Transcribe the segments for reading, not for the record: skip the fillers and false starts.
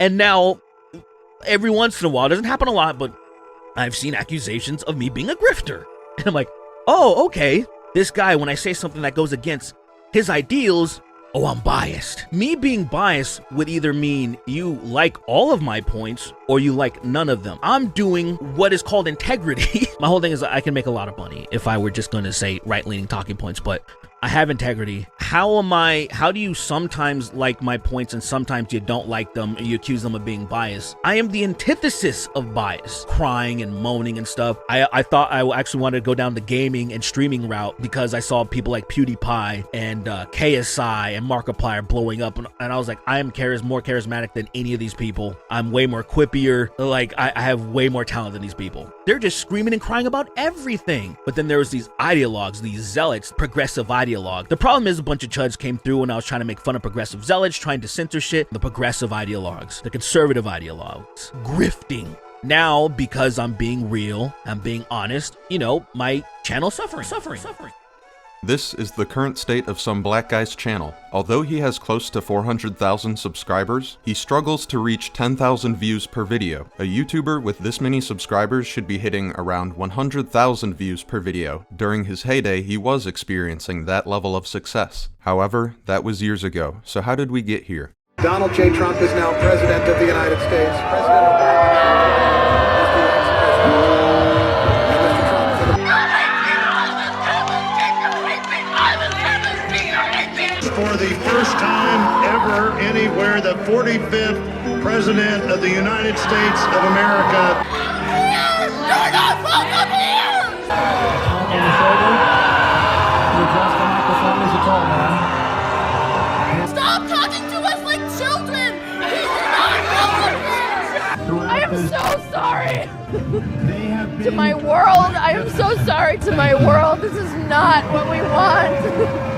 And now, every once in a while, it doesn't happen a lot, but I've seen accusations of me being a grifter. And I'm like, oh, okay. This guy, when I say something that goes against his ideals, oh, I'm biased. Me being biased would either mean you like all of my points or you like none of them. I'm doing what is called integrity. My whole thing is I can make a lot of money if I were just going to say right-leaning talking points, but I have integrity. How do you sometimes like my points and sometimes you don't like them and you accuse them of being biased? I am the antithesis of bias, crying and moaning and stuff. I thought I actually wanted to go down the gaming and streaming route because I saw people like Pewdiepie and KSI and Markiplier blowing up, and I was like, I am more charismatic than any of these people. I'm way more quippier. Like, I have way more talent than these people. They're just screaming and crying about everything. But then there was these ideologues, these zealots, progressive ideologues. The problem is a bunch of chuds came through when I was trying to make fun of progressive zealots, trying to censor shit. The progressive ideologues, the conservative ideologues, grifting. Now, because I'm being real, I'm being honest, you know, my channel's suffering. This is the current state of SomeBlackGuy's channel. Although he has close to 400,000 subscribers, he struggles to reach 10,000 views per video. A YouTuber with this many subscribers should be hitting around 100,000 views per video. During his heyday, he was experiencing that level of success. However, that was years ago, so how did we get here? Donald J. Trump is now President of the United States. President Obama is the ex-president. For the first time ever anywhere, the 45th President of the United States of America. You're not welcome here! On the shoulder. You adjust the microphone as you told, man. Stop talking to us like children! He's not welcome here! I am so sorry! To my world, I am so sorry to my world. This is not what we want.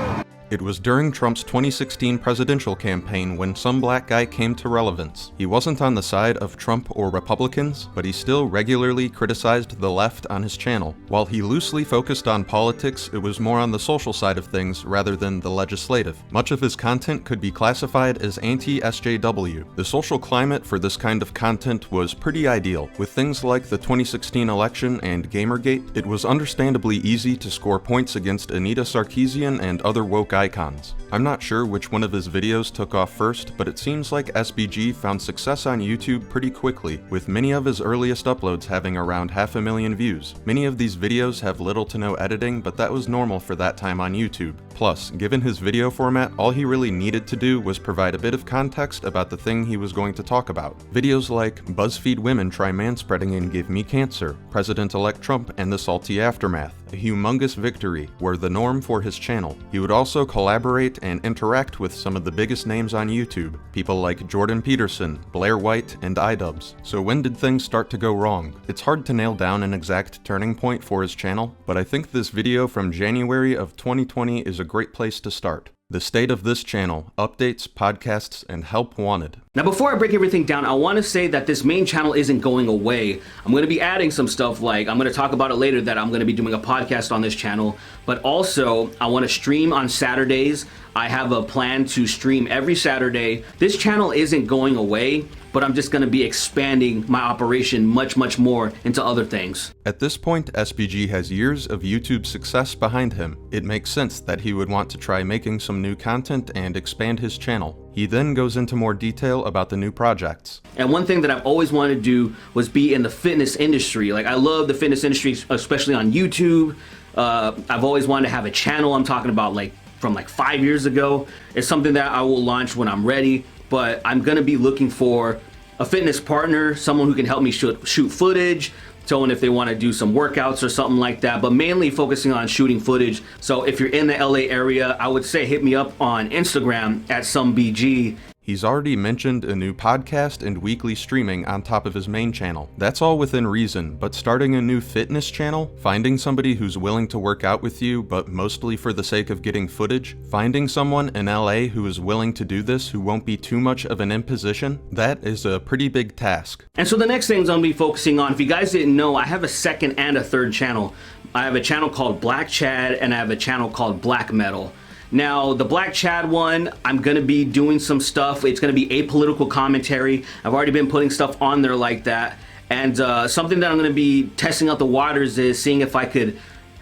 It was during Trump's 2016 presidential campaign when SomeBlackGuy came to relevance. He wasn't on the side of Trump or Republicans, but he still regularly criticized the left on his channel. While he loosely focused on politics, it was more on the social side of things rather than the legislative. Much of his content could be classified as anti-SJW. The social climate for this kind of content was pretty ideal. With things like the 2016 election and Gamergate, it was understandably easy to score points against Anita Sarkeesian and other woke icons. I'm not sure which one of his videos took off first, but it seems like SBG found success on YouTube pretty quickly, with many of his earliest uploads having around 500,000 views. Many of these videos have little to no editing, but that was normal for that time on YouTube. Plus, given his video format, all he really needed to do was provide a bit of context about the thing he was going to talk about. Videos like BuzzFeed Women Try Manspreading and Give Me Cancer, President-elect Trump and the Salty Aftermath, a humongous victory, were the norm for his channel. He would also collaborate and interact with some of the biggest names on YouTube, people like Jordan Peterson, Blair White, and iDubbbz. So when did things start to go wrong? It's hard to nail down an exact turning point for his channel, but I think this video from January of 2020 is a great place to start. The state of this channel, updates, podcasts, and help wanted. Now, before I break everything down, I want to say that this main channel isn't going away. I'm going to be adding some stuff, like I'm going to talk about it later, that I'm going to be doing a podcast on this channel, but also I want to stream on Saturdays. I have a plan to stream every Saturday. This channel isn't going away, but I'm just going to be expanding my operation much more into other things. At this point, SBG has years of YouTube success behind him. It makes sense that he would want to try making some new content and expand his channel. He then goes into more detail about the new projects. And one thing that I've always wanted to do was be in the fitness industry. Like, I love the fitness industry, especially on YouTube. I've always wanted to have a channel. I'm talking about from 5 years ago. It's something that I will launch when I'm ready, but I'm gonna be looking for a fitness partner, someone who can help me shoot footage, someone if they want to do some workouts or something like that, but mainly focusing on shooting footage. So if you're in the LA area, I would say hit me up on Instagram at SomeBG. He's already mentioned a new podcast and weekly streaming on top of his main channel. That's all within reason, but starting a new fitness channel, finding somebody who's willing to work out with you, but mostly for the sake of getting footage, finding someone in LA who is willing to do this, who won't be too much of an imposition, that is a pretty big task. And so the next things I'm gonna be focusing on, if you guys didn't know, I have a second and a third channel. I have a channel called Black Chad and I have a channel called Black Metal. Now, the Black Chad one, I'm gonna be doing some stuff. It's gonna be apolitical commentary. I've already been putting stuff on there like that. And something that I'm gonna be testing out the waters is seeing if I could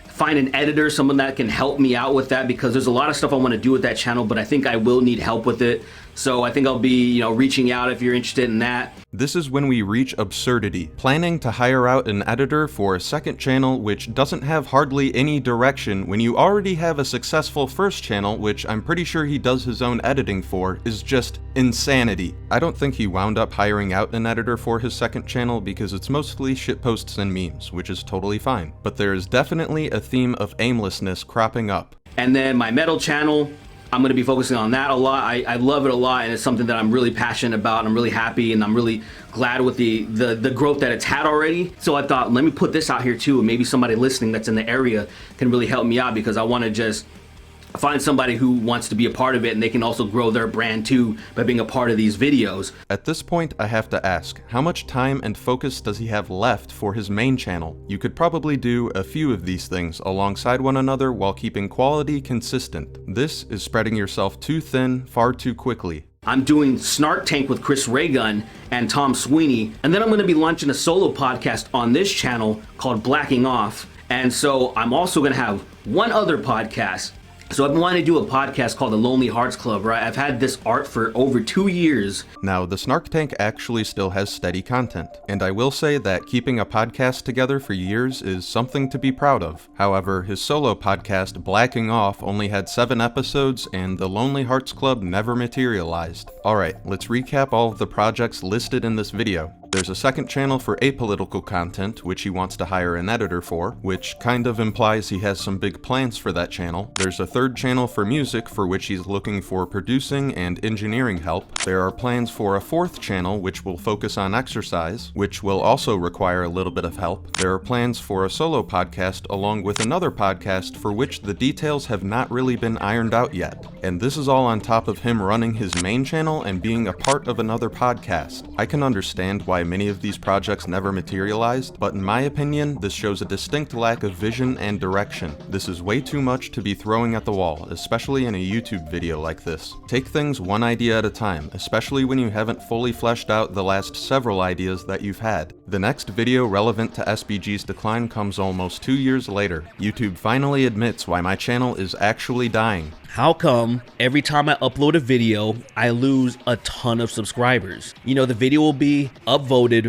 find an editor, someone that can help me out with that, because there's a lot of stuff I want to do with that channel, but I think I will need help with it. So I think I'll be, reaching out if you're interested in that. This is when we reach absurdity. Planning to hire out an editor for a second channel which doesn't have hardly any direction when you already have a successful first channel, which I'm pretty sure he does his own editing for, is just insanity. I don't think he wound up hiring out an editor for his second channel because it's mostly shitposts and memes, which is totally fine. But there is definitely a theme of aimlessness cropping up. And then my metal channel, I'm going to be focusing on that a lot. I love it a lot, and it's something that I'm really passionate about, and I'm really happy, and I'm really glad with the growth that it's had already. So I thought, let me put this out here too, and maybe somebody listening that's in the area can really help me out, because I want to just find somebody who wants to be a part of it, and they can also grow their brand too by being a part of these videos. At this point, I have to ask, how much time and focus does he have left for his main channel? You could probably do a few of these things alongside one another while keeping quality consistent. This is spreading yourself too thin far too quickly. I'm doing Snark Tank with Chris Raygun and Tom Sweeney, and then I'm going to be launching a solo podcast on this channel called Blacking Off. And so I'm also going to have one other podcast. So I've been wanting to do a podcast called The Lonely Hearts Club, right? I've had this art for over 2 years. Now, the Snark Tank actually still has steady content, and I will say that keeping a podcast together for years is something to be proud of. However, his solo podcast, Blacking Off, only had 7 episodes, and the Lonely Hearts Club never materialized. Alright, let's recap all of the projects listed in this video. There's a second channel for apolitical content, which he wants to hire an editor for, which kind of implies he has some big plans for that channel. There's a third channel for music, for which he's looking for producing and engineering help. There are plans for a fourth channel, which will focus on exercise, which will also require a little bit of help. There are plans for a solo podcast along with another podcast for which the details have not really been ironed out yet. And this is all on top of him running his main channel and being a part of another podcast. I can understand why many of these projects never materialized, but in my opinion, this shows a distinct lack of vision and direction. This is way too much to be throwing at the wall, especially in a YouTube video like this. Take things one idea at a time, especially when you haven't fully fleshed out the last several ideas that you've had. The next video relevant to SBG's decline comes almost 2 years later. YouTube finally admits why my channel is actually dying. How come every time I upload a video, I lose a ton of subscribers? The video will be upvoted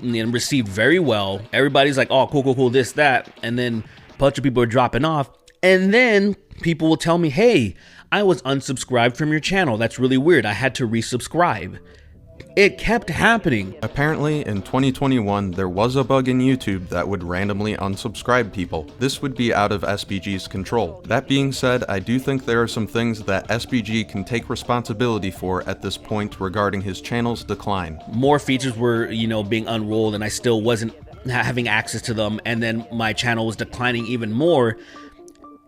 and received very well. Everybody's like, oh, cool, this, that. And then a bunch of people are dropping off. And then people will tell me, hey, I was unsubscribed from your channel. That's really weird. I had to resubscribe. It kept happening. Apparently, in 2021, there was a bug in YouTube that would randomly unsubscribe people. This would be out of SBG's control. That being said, I do think there are some things that SBG can take responsibility for at this point regarding his channel's decline. More features were, being unrolled, and I still wasn't having access to them, and then my channel was declining even more,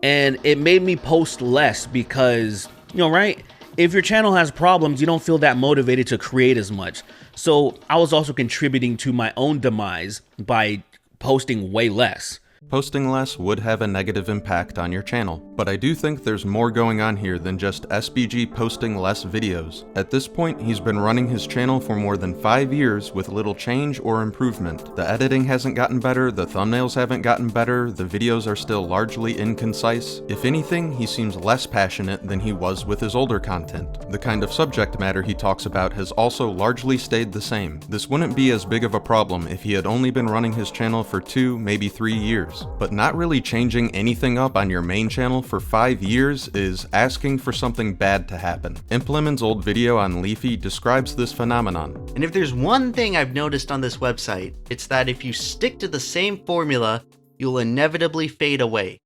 and it made me post less because, right? If your channel has problems, you don't feel that motivated to create as much. So I was also contributing to my own demise by posting way less. Posting less would have a negative impact on your channel, but I do think there's more going on here than just SBG posting less videos. At this point, he's been running his channel for more than 5 years with little change or improvement. The editing hasn't gotten better, the thumbnails haven't gotten better, the videos are still largely inconcise. If anything, he seems less passionate than he was with his older content. The kind of subject matter he talks about has also largely stayed the same. This wouldn't be as big of a problem if he had only been running his channel for 2, maybe 3 years. But not really changing anything up on your main channel for 5 years is asking for something bad to happen. Implement's old video on Leafy describes this phenomenon. And if there's one thing I've noticed on this website, it's that if you stick to the same formula, you'll inevitably fade away.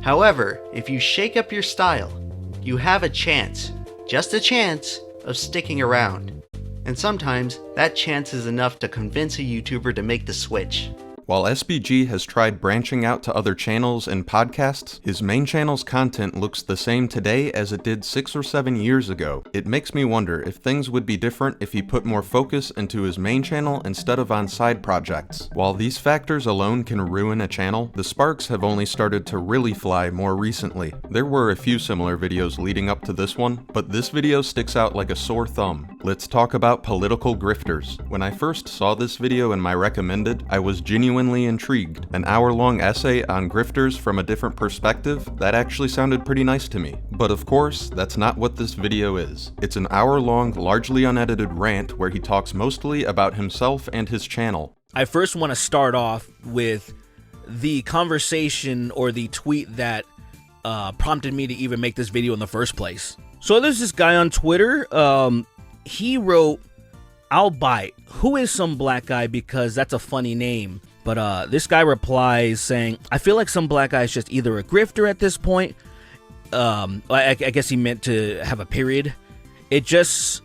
However, if you shake up your style, you have a chance, just a chance, of sticking around. And sometimes, that chance is enough to convince a YouTuber to make the switch. While SBG has tried branching out to other channels and podcasts, his main channel's content looks the same today as it did 6 or 7 years ago. It makes me wonder if things would be different if he put more focus into his main channel instead of on side projects. While these factors alone can ruin a channel, the sparks have only started to really fly more recently. There were a few similar videos leading up to this one, but this video sticks out like a sore thumb. Let's talk about political grifters. When I first saw this video in my recommended, I was genuinely intrigued. An hour-long essay on grifters from a different perspective, that actually sounded pretty nice to me. But of course, that's not what this video is. It's an hour-long, largely unedited rant where he talks mostly about himself and his channel. I first want to start off with the conversation or the tweet that prompted me to even make this video in the first place. So there's this guy on Twitter, he wrote, "I'll bite. Who is some black guy because that's a funny name?" But this guy replies saying, "I feel like some black guy is just either a grifter at this point." I guess he meant to have a period. It just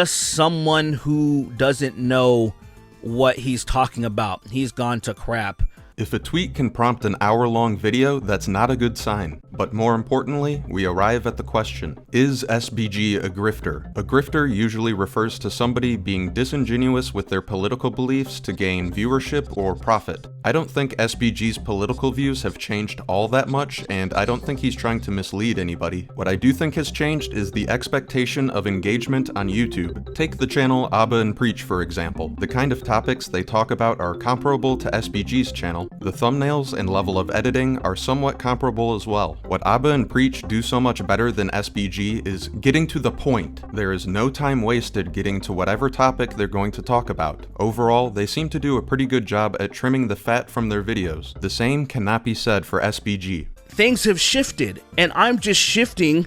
someone who doesn't know what he's talking about. He's gone to crap. If a tweet can prompt an hour-long video, that's not a good sign. But more importantly, we arrive at the question, is SBG a grifter? A grifter usually refers to somebody being disingenuous with their political beliefs to gain viewership or profit. I don't think SBG's political views have changed all that much, and I don't think he's trying to mislead anybody. What I do think has changed is the expectation of engagement on YouTube. Take the channel Abba and Preach, for example. The kind of topics they talk about are comparable to SBG's channel. The thumbnails and level of editing are somewhat comparable as well. What Abba and Preach do so much better than SBG is getting to the point. There is no time wasted getting to whatever topic they're going to talk about. Overall, they seem to do a pretty good job at trimming the fat from their videos. The same cannot be said for SBG. Things have shifted, and I'm just shifting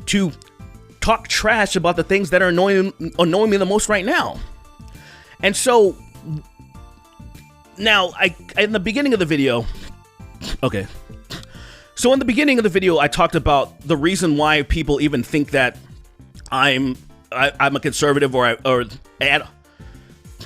to talk trash about the things that are annoying me the most right now. And so now, in the beginning of the video, okay. So in the beginning of the video, I talked about the reason why people even think that I'm a conservative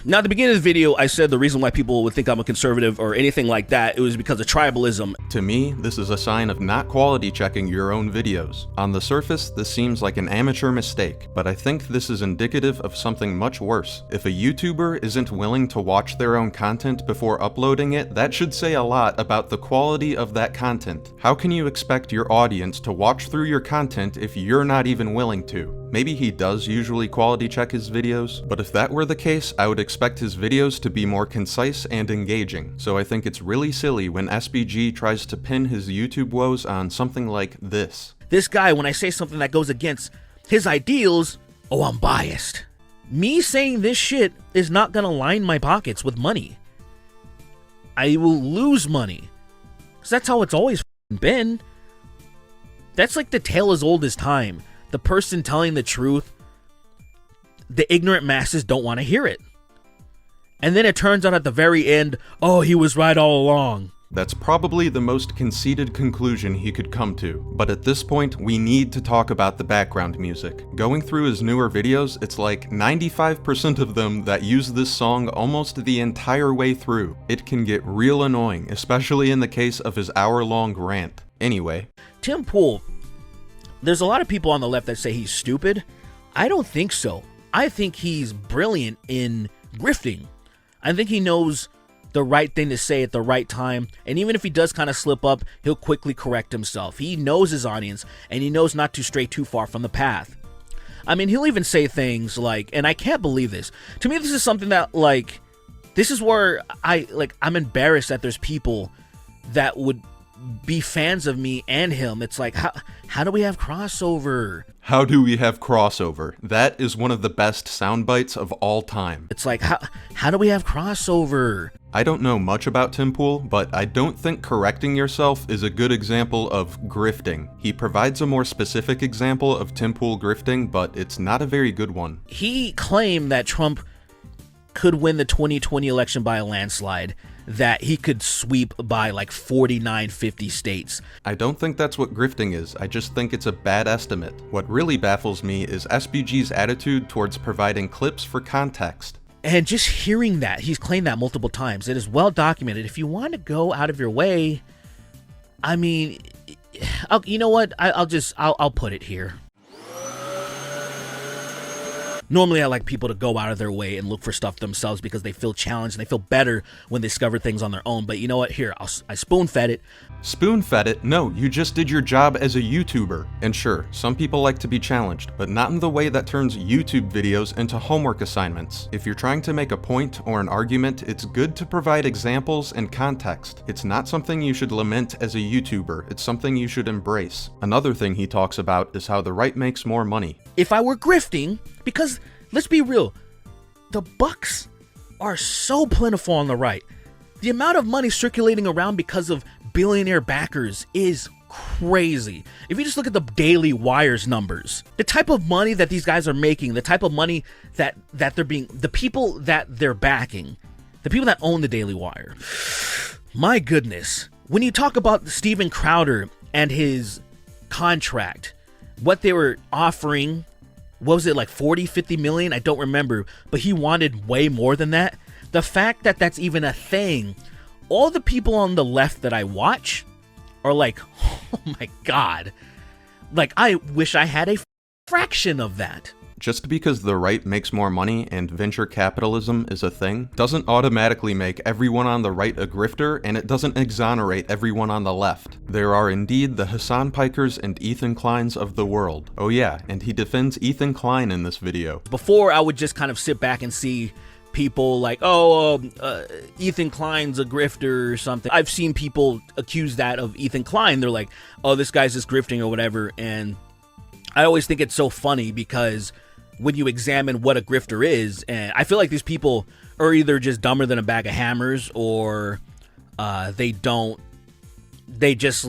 Now, at the beginning of the video, I said the reason why people would think I'm a conservative or anything like that, it was because of tribalism. To me, this is a sign of not quality checking your own videos. On the surface, this seems like an amateur mistake, but I think this is indicative of something much worse. If a YouTuber isn't willing to watch their own content before uploading it, that should say a lot about the quality of that content. How can you expect your audience to watch through your content if you're not even willing to? Maybe he does usually quality check his videos, but if that were the case, I would expect his videos to be more concise and engaging. So I think it's really silly when SBG tries to pin his YouTube woes on something like this. This guy, when I say something that goes against his ideals, oh, I'm biased. Me saying this shit is not gonna line my pockets with money. I will lose money. Because that's how it's always been. That's like the tale as old as time. The person telling the truth, the ignorant masses don't want to hear it. And then it turns out at the very end, oh, he was right all along. That's probably the most conceited conclusion he could come to. But at this point, we need to talk about the background music. Going through his newer videos, it's like 95% of them that use this song almost the entire way through. It can get real annoying, especially in the case of his hour-long rant. Anyway. Tim Pool. There's a lot of people on the left that say he's stupid. I don't think so. I think he's brilliant in grifting. I think he knows the right thing to say at the right time, and even if he does kind of slip up, he'll quickly correct himself. He knows his audience, and he knows not to stray too far from the path. I mean, he'll even say things like, and I can't believe this. To me, this is something that, like, this is where I'm embarrassed that there's people that would be fans of me and him. It's like, how do we have crossover? How do we have crossover? That is one of the best sound bites of all time. It's like, how do we have crossover? I don't know much about Tim Pool, but I don't think correcting yourself is a good example of grifting. He provides a more specific example of Tim Pool grifting, but it's not a very good one. He claimed that Trump could win the 2020 election by a landslide, that he could sweep by like 49, 50 states. I don't think that's what grifting is. I just think it's a bad estimate. What really baffles me is SBG's attitude towards providing clips for context. And just hearing that, he's claimed that multiple times. It is well documented. If you want to go out of your way, I mean, you know what? I'll put it here. Normally, I like people to go out of their way and look for stuff themselves because they feel challenged and they feel better when they discover things on their own. But you know what? Here, I spoon-fed it. Spoon-fed it? No, you just did your job as a YouTuber. And sure, some people like to be challenged, but not in the way that turns YouTube videos into homework assignments. If you're trying to make a point or an argument, it's good to provide examples and context. It's not something you should lament as a YouTuber, it's something you should embrace. Another thing he talks about is how the right makes more money. If I were grifting, because let's be real, the bucks are so plentiful on the right. The amount of money circulating around because of billionaire backers is crazy. If you just look at the Daily Wire's numbers, the type of money that these guys are making, the type of money that they're being, the people that they're backing, the people that own the Daily Wire. My goodness. When you talk about Steven Crowder and his contract, what they were offering, what was it, like 40, 50 million? I don't remember, but he wanted way more than that. The fact that that's even a thing, all the people on the left that I watch are like, oh my God, like I wish I had a fraction of that. Just because the right makes more money and venture capitalism is a thing, doesn't automatically make everyone on the right a grifter, and it doesn't exonerate everyone on the left. There are indeed the Hasan Pikers and Ethan Kleins of the world. Oh yeah, and he defends Ethan Klein in this video. Before, I would just kind of sit back and see people like, Ethan Klein's a grifter or something. I've seen people accuse that of Ethan Klein. They're like, oh, this guy's just grifting or whatever, and I always think it's so funny because when you examine what a grifter is, and I feel like these people are either just dumber than a bag of hammers, or they just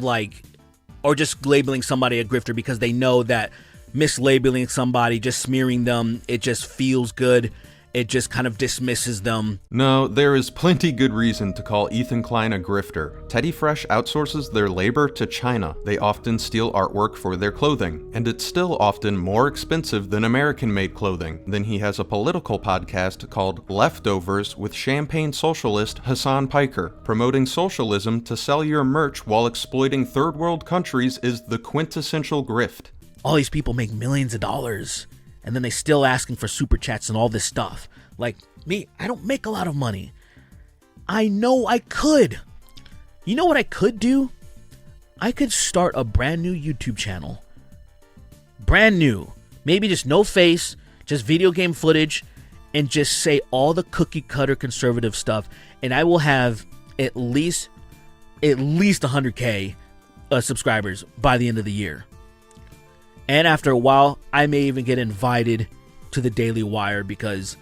labeling somebody a grifter because they know that mislabeling somebody, just smearing them, it just feels good. It just kind of dismisses them. No, there is plenty good reason to call Ethan Klein a grifter. Teddy Fresh outsources their labor to China. They often steal artwork for their clothing, and it's still often more expensive than American-made clothing. Then he has a political podcast called Leftovers with Champagne socialist Hasan Piker. Promoting socialism to sell your merch while exploiting third world countries is the quintessential grift. All these people make millions of dollars, and then they still asking for super chats and all this stuff. Like me, I don't make a lot of money. I know I could. You know what I could do? I could start a brand new YouTube channel. Brand new. Maybe just no face, just video game footage, and just say all the cookie cutter conservative stuff, and I will have at least 100K subscribers by the end of the year. And after a while, I may even get invited to the Daily Wire because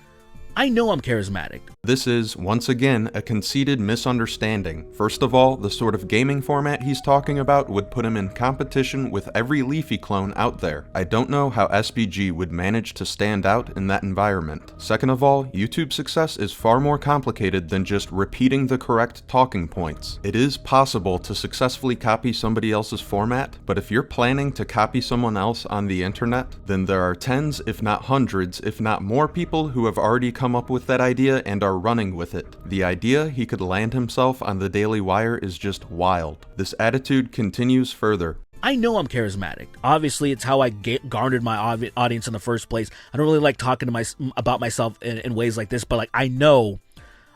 I know I'm charismatic. This is, once again, a conceited misunderstanding. First of all, the sort of gaming format he's talking about would put him in competition with every Leafy clone out there. I don't know how SBG would manage to stand out in that environment. Second of all, YouTube success is far more complicated than just repeating the correct talking points. It is possible to successfully copy somebody else's format, but if you're planning to copy someone else on the internet, then there are tens, if not hundreds, if not more people who have already come up with that idea and are running with it. The idea he could land himself on the Daily Wire is just wild. This attitude continues further. I know I'm charismatic. Obviously, it's how I garnered my audience in the first place. I don't really like talking about myself in ways like this, but like I know,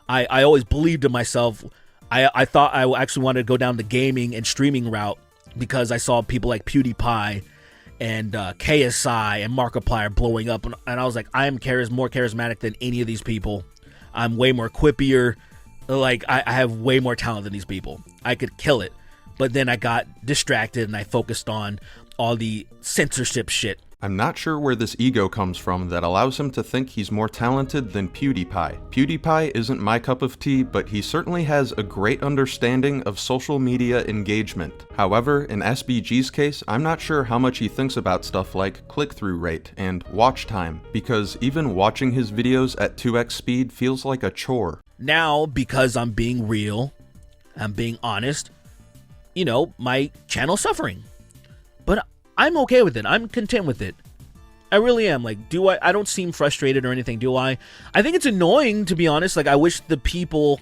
I always believed in myself. I thought I actually wanted to go down the gaming and streaming route because I saw people like Pewdiepie and KSI and Markiplier blowing up, and I was like, I am more charismatic than any of these people. I'm way more quippier. Like I have way more talent than these people. I could kill it. But then I got distracted and I focused on all the censorship shit. I'm not sure where this ego comes from that allows him to think he's more talented than Pewdiepie. Pewdiepie isn't my cup of tea, but he certainly has a great understanding of social media engagement. However, in SBG's case, I'm not sure how much he thinks about stuff like click-through rate and watch time, because even watching his videos at 2x speed feels like a chore. Now, because I'm being real, I'm being honest, you know, my channel's suffering. But I'm okay with it. I'm content with it. I really am. Like, I don't seem frustrated or anything, do I? I think it's annoying, to be honest. Like, I wish the people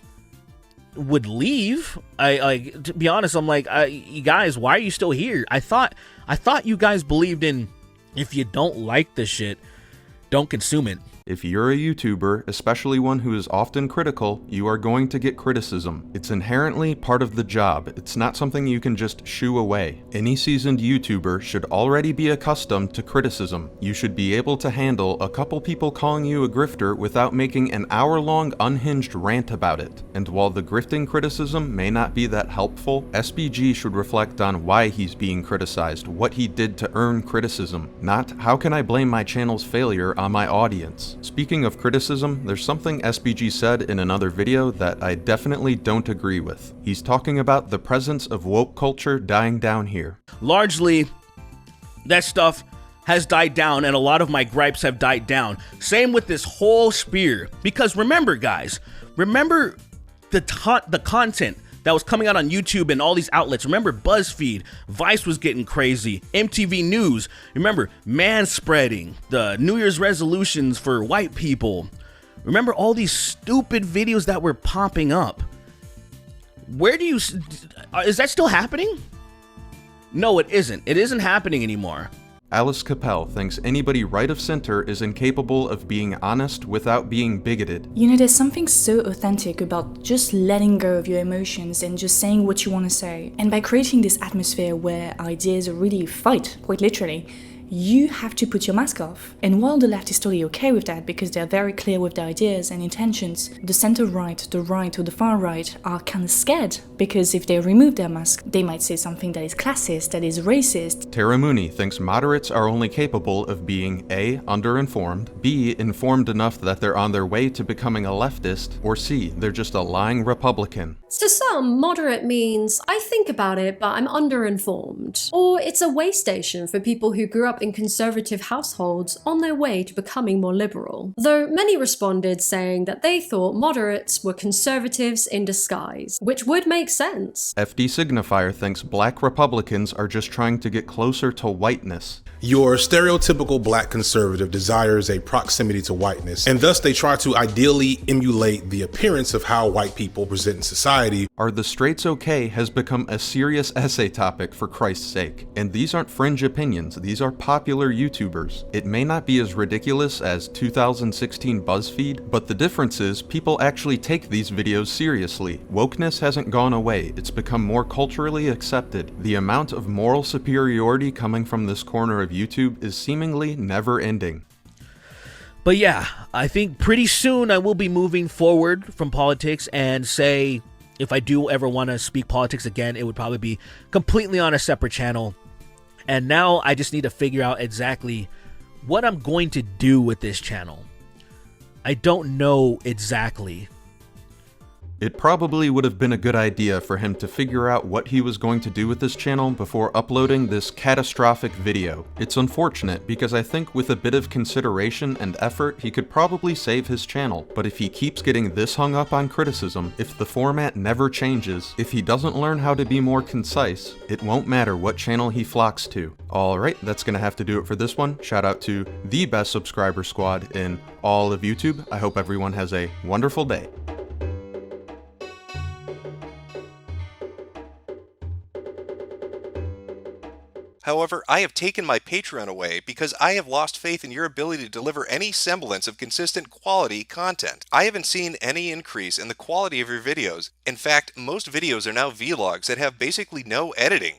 would leave. To be honest, I'm like, you guys, why are you still here? I thought you guys believed in, if you don't like the shit, don't consume it. If you're a YouTuber, especially one who is often critical, you are going to get criticism. It's inherently part of the job. It's not something you can just shoo away. Any seasoned YouTuber should already be accustomed to criticism. You should be able to handle a couple people calling you a grifter without making an hour-long unhinged rant about it. And while the grifting criticism may not be that helpful, SBG should reflect on why he's being criticized, what he did to earn criticism, not how can I blame my channel's failure on my audience. Speaking of criticism, there's something SBG said in another video that I definitely don't agree with. He's talking about the presence of woke culture dying down here. Largely, that stuff has died down, and a lot of my gripes have died down. Same with this whole spear. Because remember, guys, remember the content that was coming out on YouTube and all these outlets. Remember BuzzFeed, Vice was getting crazy, MTV News. Remember manspreading, the New Year's resolutions for white people. Remember all these stupid videos that were popping up. Is that still happening? No, it isn't. It isn't happening anymore. Alice Capel thinks anybody right of center is incapable of being honest without being bigoted. You know, there's something so authentic about just letting go of your emotions and just saying what you want to say. And by creating this atmosphere where ideas really fight, quite literally, you have to put your mask off. And while the left is totally okay with that because they're very clear with their ideas and intentions, the center-right, the right or the far-right are kind of scared because if they remove their mask, they might say something that is classist, that is racist. Tara Mooney thinks moderates are only capable of being A, underinformed, B, informed enough that they're on their way to becoming a leftist, or C, they're just a lying Republican. To some, moderate means, I think about it, but I'm underinformed. Or it's a way station for people who grew up in conservative households on their way to becoming more liberal. Though many responded saying that they thought moderates were conservatives in disguise, which would make sense. FD Signifier thinks black Republicans are just trying to get closer to whiteness. Your stereotypical black conservative desires a proximity to whiteness, and thus they try to ideally emulate the appearance of how white people present in society. Are the straights okay has become a serious essay topic, for Christ's sake. And these aren't fringe opinions, these are popular YouTubers. It may not be as ridiculous as 2016 BuzzFeed, but the difference is people actually take these videos seriously. Wokeness hasn't gone away, it's become more culturally accepted. The amount of moral superiority coming from this corner of YouTube is seemingly never ending. But yeah, I think pretty soon I will be moving forward from politics and say, if I do ever want to speak politics again, it would probably be completely on a separate channel. And now I just need to figure out exactly what I'm going to do with this channel. I don't know exactly. It probably would have been a good idea for him to figure out what he was going to do with this channel before uploading this catastrophic video. It's unfortunate because I think with a bit of consideration and effort he could probably save his channel, but if he keeps getting this hung up on criticism, if the format never changes, if he doesn't learn how to be more concise, it won't matter what channel he flocks to. Alright, that's gonna have to do it for this one. Shout out to the best subscriber squad in all of YouTube. I hope everyone has a wonderful day. However, I have taken my Patreon away because I have lost faith in your ability to deliver any semblance of consistent quality content. I haven't seen any increase in the quality of your videos. In fact, most videos are now vlogs that have basically no editing.